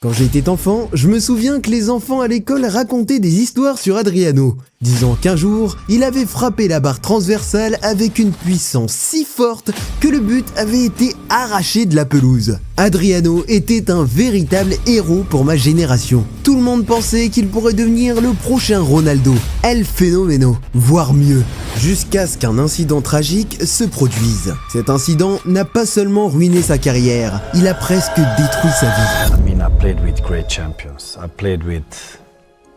Quand j'étais enfant, je me souviens que les enfants à l'école racontaient des histoires sur Adriano, disant qu'un jour, il avait frappé la barre transversale avec une puissance si forte que le but avait été arraché de la pelouse. Adriano était un véritable héros pour ma génération. Tout le monde pensait qu'il pourrait devenir le prochain Ronaldo, El Fenomeno, voire mieux, jusqu'à ce qu'un incident tragique se produise. Cet incident n'a pas seulement ruiné sa carrière, il a presque détruit sa vie. I played with great champions. I played with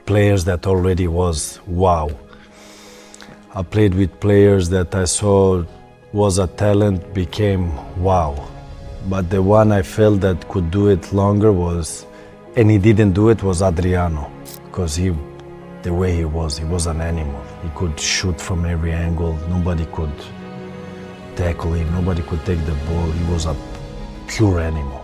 players that already was wow. I played with players that I saw was a talent became wow. But the one I felt that could do it longer was, and he didn't do it, was Adriano. Because the way he was an animal. He could shoot from every angle. Nobody could tackle him. Nobody could take the ball. He was a pure animal.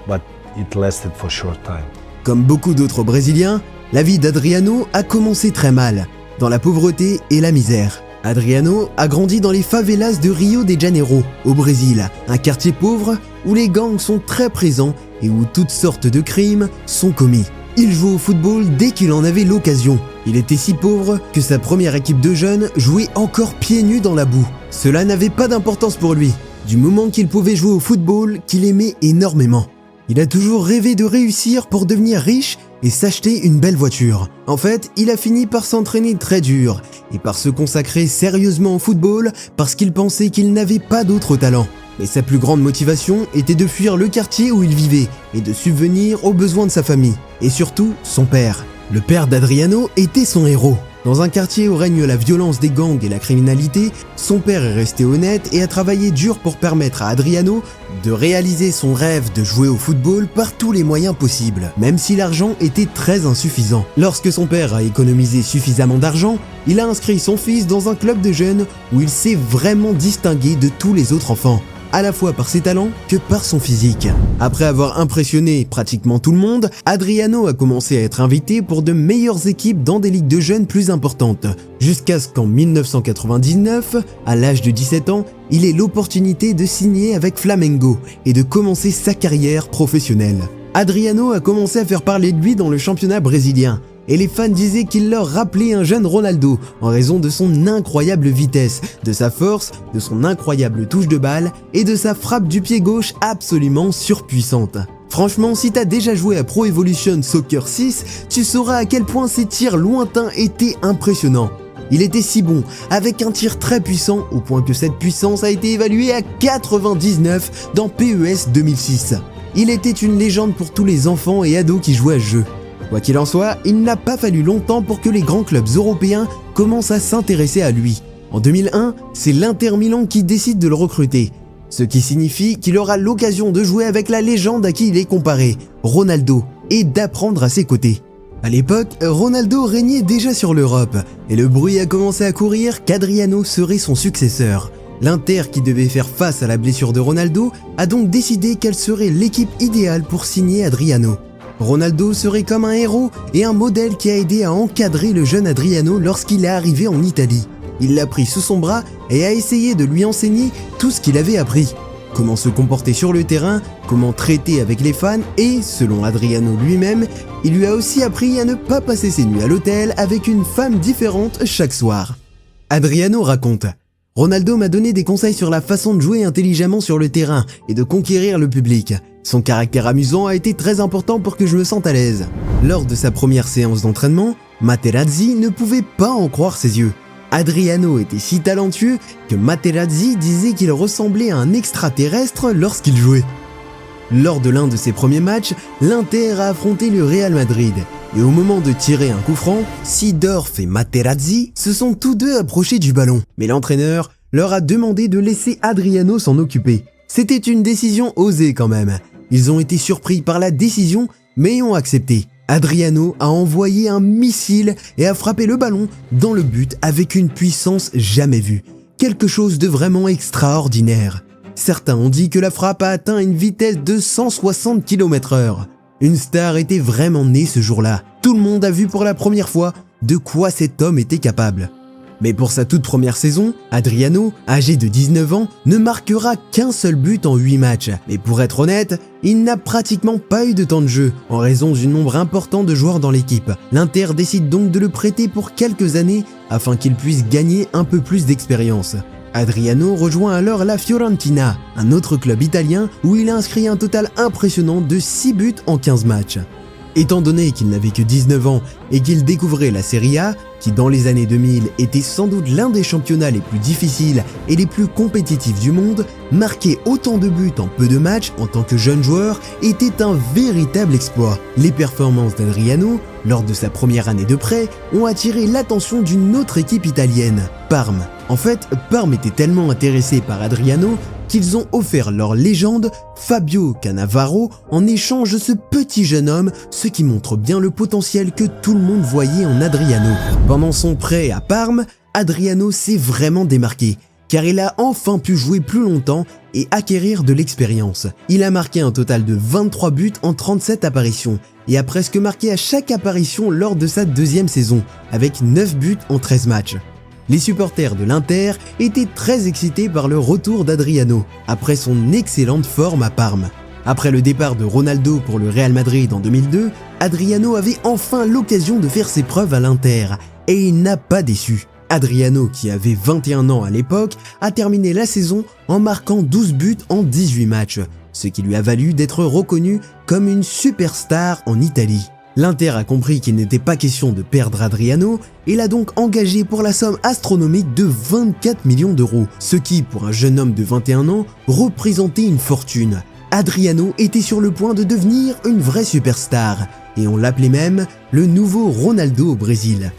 But it lasted for a short time. Comme beaucoup d'autres Brésiliens, la vie d'Adriano a commencé très mal, dans la pauvreté et la misère. Adriano a grandi dans les favelas de Rio de Janeiro, au Brésil, un quartier pauvre où les gangs sont très présents et où toutes sortes de crimes sont commis. Il joue au football dès qu'il en avait l'occasion. Il était si pauvre que sa première équipe de jeunes jouait encore pieds nus dans la boue. Cela n'avait pas d'importance pour lui, du moment qu'il pouvait jouer au football qu'il aimait énormément. Il a toujours rêvé de réussir pour devenir riche et s'acheter une belle voiture. En fait, il a fini par s'entraîner très dur et par se consacrer sérieusement au football parce qu'il pensait qu'il n'avait pas d'autre talent. Mais sa plus grande motivation était de fuir le quartier où il vivait et de subvenir aux besoins de sa famille. Et surtout, son père. Le père d'Adriano était son héros. Dans un quartier où règne la violence des gangs et la criminalité, son père est resté honnête et a travaillé dur pour permettre à Adriano de réaliser son rêve de jouer au football par tous les moyens possibles, même si l'argent était très insuffisant. Lorsque son père a économisé suffisamment d'argent, il a inscrit son fils dans un club de jeunes où il s'est vraiment distingué de tous les autres enfants, à la fois par ses talents que par son physique. Après avoir impressionné pratiquement tout le monde, Adriano a commencé à être invité pour de meilleures équipes dans des ligues de jeunes plus importantes, jusqu'à ce qu'en 1999, à l'âge de 17 ans, il ait l'opportunité de signer avec Flamengo et de commencer sa carrière professionnelle. Adriano a commencé à faire parler de lui dans le championnat brésilien, et les fans disaient qu'il leur rappelait un jeune Ronaldo en raison de son incroyable vitesse, de sa force, de son incroyable touche de balle et de sa frappe du pied gauche absolument surpuissante. Franchement, si t'as déjà joué à Pro Evolution Soccer 6, tu sauras à quel point ses tirs lointains étaient impressionnants. Il était si bon, avec un tir très puissant, au point que cette puissance a été évaluée à 99 dans PES 2006. Il était une légende pour tous les enfants et ados qui jouaient à ce jeu. Quoi qu'il en soit, il n'a pas fallu longtemps pour que les grands clubs européens commencent à s'intéresser à lui. En 2001, c'est l'Inter Milan qui décide de le recruter, ce qui signifie qu'il aura l'occasion de jouer avec la légende à qui il est comparé, Ronaldo, et d'apprendre à ses côtés. À l'époque, Ronaldo régnait déjà sur l'Europe, et le bruit a commencé à courir qu'Adriano serait son successeur. L'Inter, qui devait faire face à la blessure de Ronaldo, a donc décidé qu'elle serait l'équipe idéale pour signer Adriano. Ronaldo serait comme un héros et un modèle qui a aidé à encadrer le jeune Adriano lorsqu'il est arrivé en Italie. Il l'a pris sous son bras et a essayé de lui enseigner tout ce qu'il avait appris. Comment se comporter sur le terrain, comment traiter avec les fans et, selon Adriano lui-même, il lui a aussi appris à ne pas passer ses nuits à l'hôtel avec une femme différente chaque soir. Adriano raconte: Ronaldo m'a donné des conseils sur la façon de jouer intelligemment sur le terrain et de conquérir le public. Son caractère amusant a été très important pour que je me sente à l'aise. Lors de sa première séance d'entraînement, Materazzi ne pouvait pas en croire ses yeux. Adriano était si talentueux que Materazzi disait qu'il ressemblait à un extraterrestre lorsqu'il jouait. Lors de l'un de ses premiers matchs, l'Inter a affronté le Real Madrid. Et au moment de tirer un coup franc, Seedorf et Materazzi se sont tous deux approchés du ballon. Mais l'entraîneur leur a demandé de laisser Adriano s'en occuper. C'était une décision osée quand même. Ils ont été surpris par la décision, mais ont accepté. Adriano a envoyé un missile et a frappé le ballon dans le but avec une puissance jamais vue. Quelque chose de vraiment extraordinaire. Certains ont dit que la frappe a atteint une vitesse de 160 km/h. Une star était vraiment née ce jour-là. Tout le monde a vu pour la première fois de quoi cet homme était capable. Mais pour sa toute première saison, Adriano, âgé de 19 ans, ne marquera qu'un seul but en 8 matchs. Mais pour être honnête, il n'a pratiquement pas eu de temps de jeu, en raison du nombre important de joueurs dans l'équipe. L'Inter décide donc de le prêter pour quelques années afin qu'il puisse gagner un peu plus d'expérience. Adriano rejoint alors la Fiorentina, un autre club italien où il a inscrit un total impressionnant de 6 buts en 15 matchs. Étant donné qu'il n'avait que 19 ans et qu'il découvrait la Serie A, qui dans les années 2000 était sans doute l'un des championnats les plus difficiles et les plus compétitifs du monde, marquer autant de buts en peu de matchs en tant que jeune joueur était un véritable exploit. Les performances d'Adriano, lors de sa première année de prêt, ont attiré l'attention d'une autre équipe italienne, Parme. En fait, Parme était tellement intéressé par Adriano qu'ils ont offert leur légende Fabio Cannavaro en échange de ce petit jeune homme, ce qui montre bien le potentiel que tout le monde voyait en Adriano. Pendant son prêt à Parme, Adriano s'est vraiment démarqué, car il a enfin pu jouer plus longtemps et acquérir de l'expérience. Il a marqué un total de 23 buts en 37 apparitions, et a presque marqué à chaque apparition lors de sa deuxième saison, avec 9 buts en 13 matchs. Les supporters de l'Inter étaient très excités par le retour d'Adriano, après son excellente forme à Parme. Après le départ de Ronaldo pour le Real Madrid en 2002, Adriano avait enfin l'occasion de faire ses preuves à l'Inter, et il n'a pas déçu. Adriano, qui avait 21 ans à l'époque, a terminé la saison en marquant 12 buts en 18 matchs, ce qui lui a valu d'être reconnu comme une superstar en Italie. L'Inter a compris qu'il n'était pas question de perdre Adriano et l'a donc engagé pour la somme astronomique de 24 millions d'euros, ce qui, pour un jeune homme de 21 ans, représentait une fortune. Adriano était sur le point de devenir une vraie superstar, et on l'appelait même le nouveau Ronaldo au Brésil.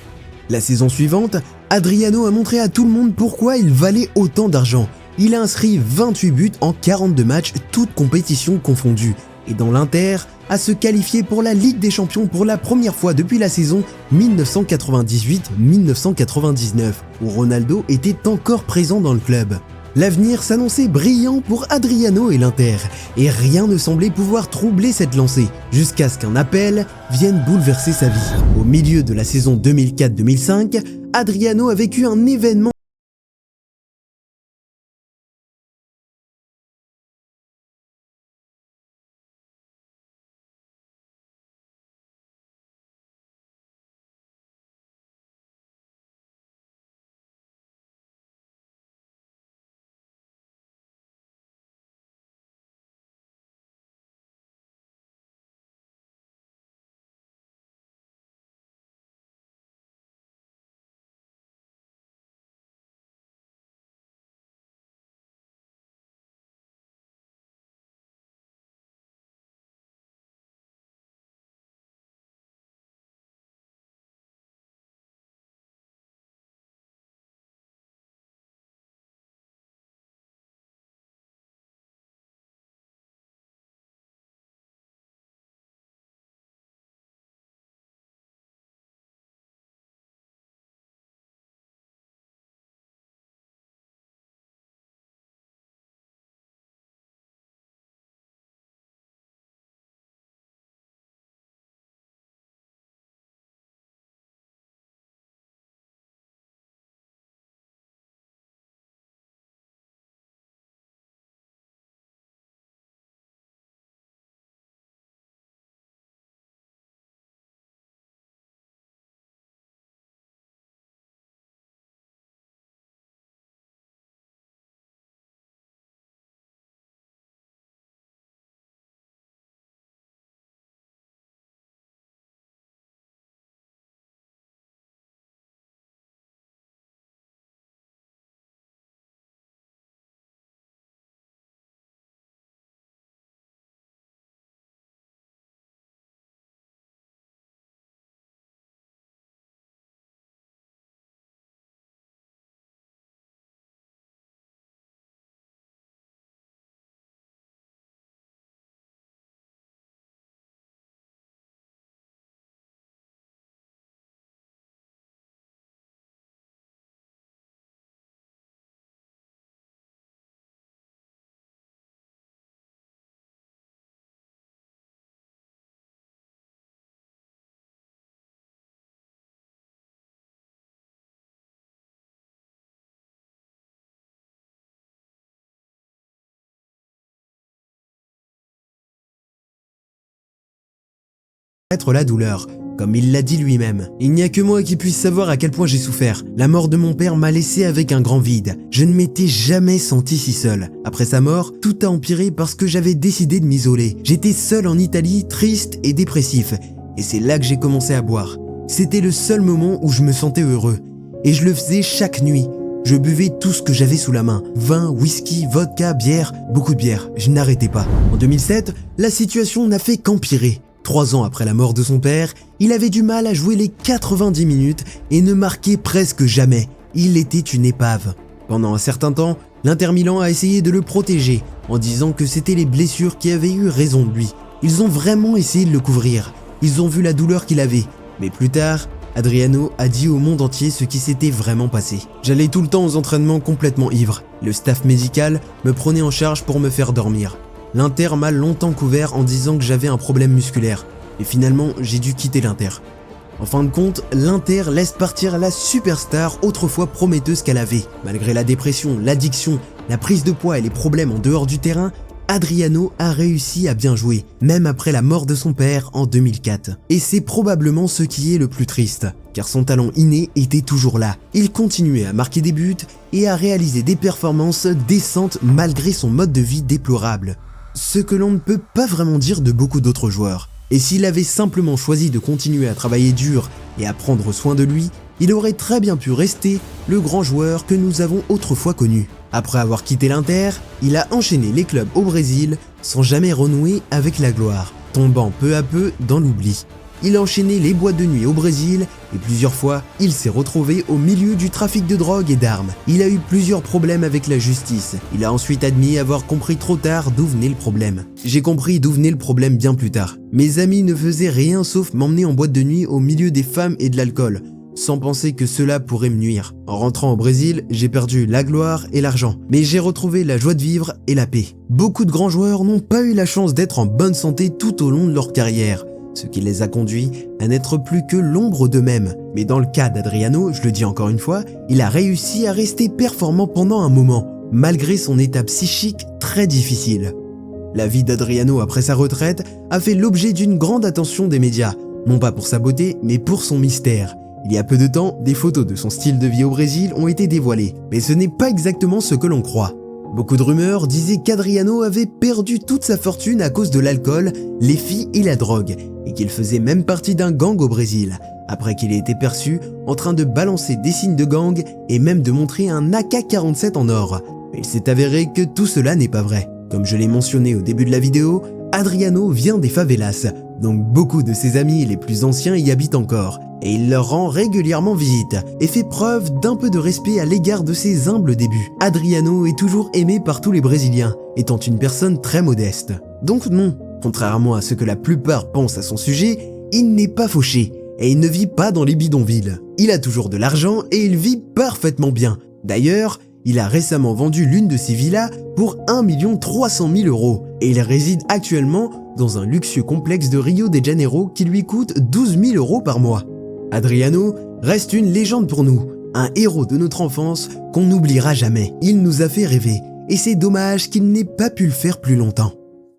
La saison suivante, Adriano a montré à tout le monde pourquoi il valait autant d'argent. Il a inscrit 28 buts en 42 matchs, toutes compétitions confondues, et dans l'Inter, a se qualifier pour la Ligue des Champions pour la première fois depuis la saison 1998-1999, où Ronaldo était encore présent dans le club. L'avenir s'annonçait brillant pour Adriano et l'Inter, et rien ne semblait pouvoir troubler cette lancée, jusqu'à ce qu'un appel vienne bouleverser sa vie. Au milieu de la saison 2004-2005, Adriano a vécu un événement être la douleur. Comme il l'a dit lui-même, il n'y a que moi qui puisse savoir à quel point j'ai souffert. La mort de mon père m'a laissé avec un grand vide. Je ne m'étais jamais senti si seul. Après sa mort, tout a empiré parce que j'avais décidé de m'isoler. J'étais seul en Italie, triste et dépressif. Et c'est là que j'ai commencé à boire. C'était le seul moment où je me sentais heureux. Et je le faisais chaque nuit. Je buvais tout ce que j'avais sous la main. Vin, whisky, vodka, bière, beaucoup de bière. Je n'arrêtais pas. En 2007, la situation n'a fait qu'empirer. 3 ans après la mort de son père, il avait du mal à jouer les 90 minutes et ne marquait presque jamais. Il était une épave. Pendant un certain temps, l'Inter Milan a essayé de le protéger en disant que c'était les blessures qui avaient eu raison de lui. Ils ont vraiment essayé de le couvrir. Ils ont vu la douleur qu'il avait. Mais plus tard, Adriano a dit au monde entier ce qui s'était vraiment passé. J'allais tout le temps aux entraînements complètement ivre. Le staff médical me prenait en charge pour me faire dormir. L'Inter m'a longtemps couvert en disant que j'avais un problème musculaire. Et finalement, j'ai dû quitter l'Inter. En fin de compte, l'Inter laisse partir la superstar autrefois prometteuse qu'elle avait. Malgré la dépression, l'addiction, la prise de poids et les problèmes en dehors du terrain, Adriano a réussi à bien jouer, même après la mort de son père en 2004. Et c'est probablement ce qui est le plus triste, car son talent inné était toujours là. Il continuait à marquer des buts et à réaliser des performances décentes malgré son mode de vie déplorable. Ce que l'on ne peut pas vraiment dire de beaucoup d'autres joueurs. Et s'il avait simplement choisi de continuer à travailler dur et à prendre soin de lui, il aurait très bien pu rester le grand joueur que nous avons autrefois connu. Après avoir quitté l'Inter, il a enchaîné les clubs au Brésil sans jamais renouer avec la gloire, tombant peu à peu dans l'oubli. Il a enchaîné les boîtes de nuit au Brésil et plusieurs fois, il s'est retrouvé au milieu du trafic de drogue et d'armes. Il a eu plusieurs problèmes avec la justice. Il a ensuite admis avoir compris trop tard d'où venait le problème. J'ai compris d'où venait le problème bien plus tard. Mes amis ne faisaient rien sauf m'emmener en boîte de nuit au milieu des femmes et de l'alcool, sans penser que cela pourrait me nuire. En rentrant au Brésil, j'ai perdu la gloire et l'argent, mais j'ai retrouvé la joie de vivre et la paix. Beaucoup de grands joueurs n'ont pas eu la chance d'être en bonne santé tout au long de leur carrière, ce qui les a conduits à n'être plus que l'ombre d'eux-mêmes. Mais dans le cas d'Adriano, je le dis encore une fois, il a réussi à rester performant pendant un moment, malgré son état psychique très difficile. La vie d'Adriano après sa retraite a fait l'objet d'une grande attention des médias, non pas pour sa beauté, mais pour son mystère. Il y a peu de temps, des photos de son style de vie au Brésil ont été dévoilées, mais ce n'est pas exactement ce que l'on croit. Beaucoup de rumeurs disaient qu'Adriano avait perdu toute sa fortune à cause de l'alcool, les filles et la drogue, et qu'il faisait même partie d'un gang au Brésil, après qu'il ait été perçu en train de balancer des signes de gang et même de montrer un AK-47 en or. Mais il s'est avéré que tout cela n'est pas vrai. Comme je l'ai mentionné au début de la vidéo, Adriano vient des favelas, donc beaucoup de ses amis les plus anciens y habitent encore, et il leur rend régulièrement visite et fait preuve d'un peu de respect à l'égard de ses humbles débuts. Adriano est toujours aimé par tous les Brésiliens, étant une personne très modeste. Donc non, contrairement à ce que la plupart pensent à son sujet, il n'est pas fauché et il ne vit pas dans les bidonvilles. Il a toujours de l'argent et il vit parfaitement bien. D'ailleurs, il a récemment vendu l'une de ses villas pour 1 300 000 € et il réside actuellement dans un luxueux complexe de Rio de Janeiro qui lui coûte 12 000 € par mois. Adriano reste une légende pour nous, un héros de notre enfance qu'on n'oubliera jamais. Il nous a fait rêver et c'est dommage qu'il n'ait pas pu le faire plus longtemps.